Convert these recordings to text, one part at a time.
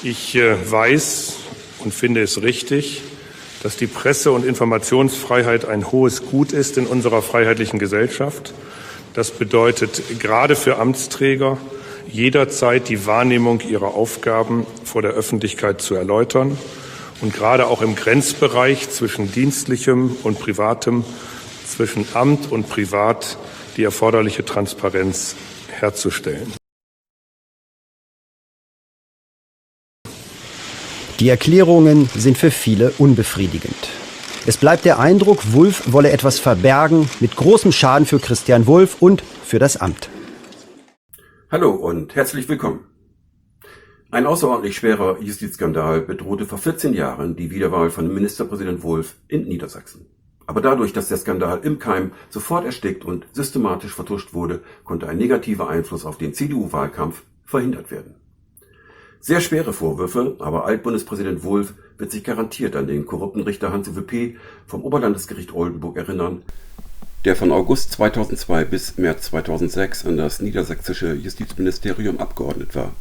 Ich weiß und finde es richtig, dass die Presse- und Informationsfreiheit ein hohes Gut ist in unserer freiheitlichen Gesellschaft. Das bedeutet gerade für Amtsträger, jederzeit die Wahrnehmung ihrer Aufgaben vor der Öffentlichkeit zu erläutern und gerade auch im Grenzbereich zwischen Dienstlichem und Privatem, zwischen Amt und Privat die erforderliche Transparenz herzustellen. Die Erklärungen sind für viele unbefriedigend. Es bleibt der Eindruck, Wulff wolle etwas verbergen, mit großem Schaden für Christian Wulff und für das Amt. Hallo und herzlich willkommen. Ein außerordentlich schwerer Justizskandal bedrohte vor 14 Jahren die Wiederwahl von Ministerpräsident Wulff in Niedersachsen. Aber dadurch, dass der Skandal im Keim sofort erstickt und systematisch vertuscht wurde, konnte ein negativer Einfluss auf den CDU-Wahlkampf verhindert werden. Sehr schwere Vorwürfe, aber Altbundespräsident Wulff wird sich garantiert an den korrupten Richter Hans-Uwe P. vom Oberlandesgericht Oldenburg erinnern, der von August 2002 bis März 2006 an das niedersächsische Justizministerium abgeordnet war.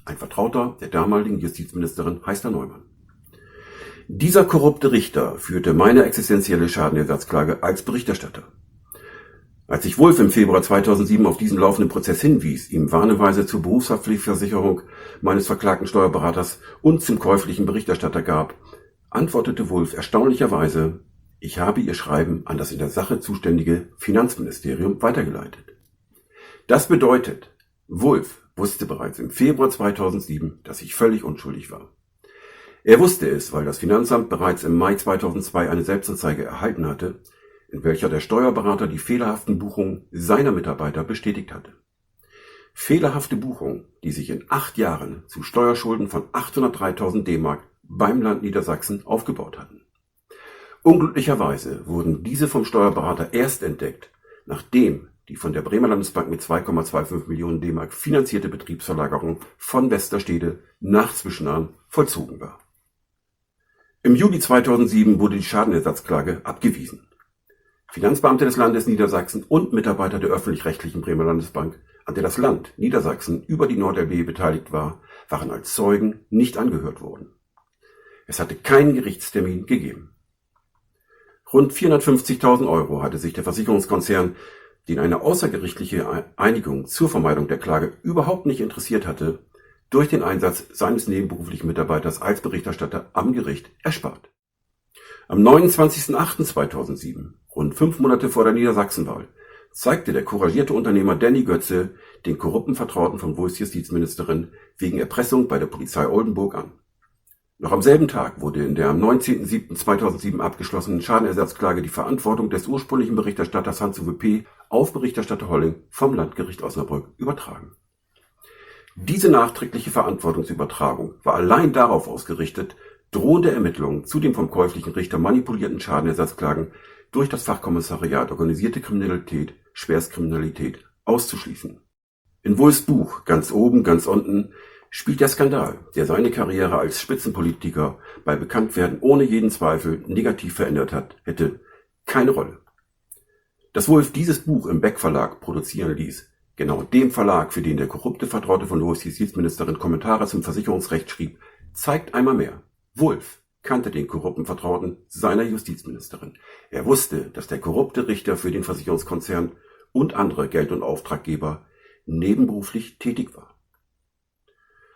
Ein Vertrauter der damaligen Justizministerin Heister Neumann. Dieser korrupte Richter führte meine existenzielle Schadenersatzklage als Berichterstatter. Als ich Wulff im Februar 2007 auf diesen laufenden Prozess hinwies, ihm warneweise zur Berufshaftpflichtversicherung meines verklagten Steuerberaters und zum käuflichen Berichterstatter gab, antwortete Wulff erstaunlicherweise: Ich habe Ihr Schreiben an das in der Sache zuständige Finanzministerium weitergeleitet. Das bedeutet, Wulff wusste bereits im Februar 2007, dass ich völlig unschuldig war. Er wusste es, weil das Finanzamt bereits im Mai 2002 eine Selbstanzeige erhalten hatte, in welcher der Steuerberater die fehlerhaften Buchungen seiner Mitarbeiter bestätigt hatte. Fehlerhafte Buchungen, die sich in 8 Jahren zu Steuerschulden von 803.000 D-Mark beim Land Niedersachsen aufgebaut hatten. Unglücklicherweise wurden diese vom Steuerberater erst entdeckt, nachdem die von der Bremer Landesbank mit 2,25 Millionen D-Mark finanzierte Betriebsverlagerung von Westerstede nach Zwischenahn vollzogen war. Im Juli 2007 wurde die Schadenersatzklage abgewiesen. Finanzbeamte des Landes Niedersachsen und Mitarbeiter der öffentlich-rechtlichen Bremer Landesbank, an der das Land Niedersachsen über die NordLB beteiligt war, waren als Zeugen nicht angehört worden. Es hatte keinen Gerichtstermin gegeben. Rund 450.000 € hatte sich der Versicherungskonzern, den eine außergerichtliche Einigung zur Vermeidung der Klage überhaupt nicht interessiert hatte, durch den Einsatz seines nebenberuflichen Mitarbeiters als Berichterstatter am Gericht erspart. Am 29.08.2007, rund 5 Monate vor der Niedersachsenwahl, zeigte der couragierte Unternehmer Danny Götze den korrupten Vertrauten von Wulffs Justizministerin wegen Erpressung bei der Polizei Oldenburg an. Noch am selben Tag wurde in der am 19.07.2007 abgeschlossenen Schadenersatzklage die Verantwortung des ursprünglichen Berichterstatters Hans-Uwe P. auf Berichterstatter Holling vom Landgericht Osnabrück übertragen. Diese nachträgliche Verantwortungsübertragung war allein darauf ausgerichtet, drohende Ermittlungen zu den vom käuflichen Richter manipulierten Schadenersatzklagen durch das Fachkommissariat Organisierte Kriminalität, Schwerstkriminalität auszuschließen. In Wulffs Buch Ganz oben, ganz unten spielt der Skandal, der seine Karriere als Spitzenpolitiker bei Bekanntwerden ohne jeden Zweifel negativ verändert hat, hätte keine Rolle. Dass Wulff dieses Buch im Beck Verlag produzieren ließ, genau dem Verlag, für den der korrupte Vertraute von Wulffs Justizministerin Kommentare zum Versicherungsrecht schrieb, zeigt einmal mehr: Wulff kannte den korrupten Vertrauten seiner Justizministerin. Er wusste, dass der korrupte Richter für den Versicherungskonzern und andere Geld- und Auftraggeber nebenberuflich tätig war.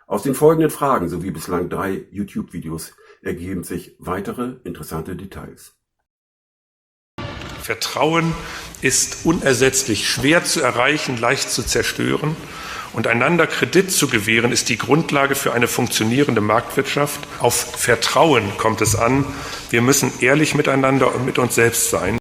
Aus den folgenden Fragen sowie bislang 3 YouTube-Videos ergeben sich weitere interessante Details. Vertrauen ist unersetzlich, schwer zu erreichen, leicht zu zerstören. Und einander Kredit zu gewähren, ist die Grundlage für eine funktionierende Marktwirtschaft. Auf Vertrauen kommt es an. Wir müssen ehrlich miteinander und mit uns selbst sein.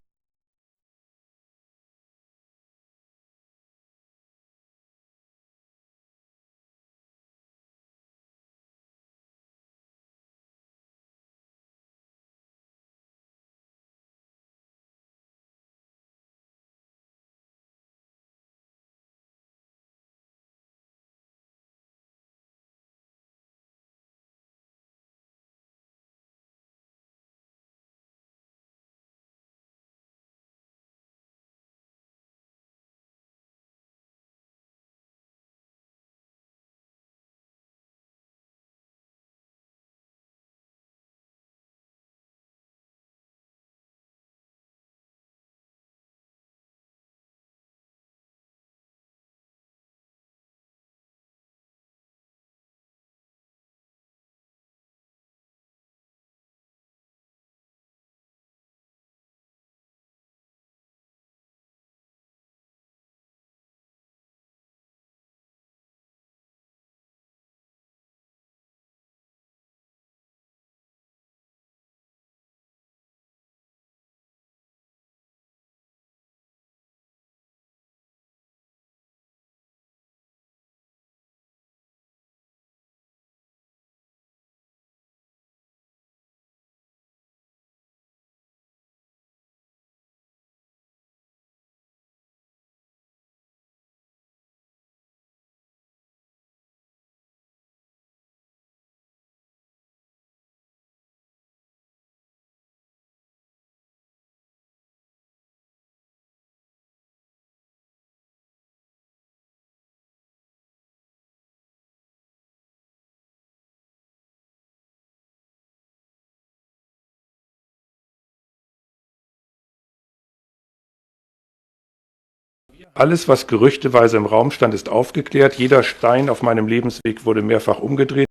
Alles, was gerüchteweise im Raum stand, ist aufgeklärt. Jeder Stein auf meinem Lebensweg wurde mehrfach umgedreht.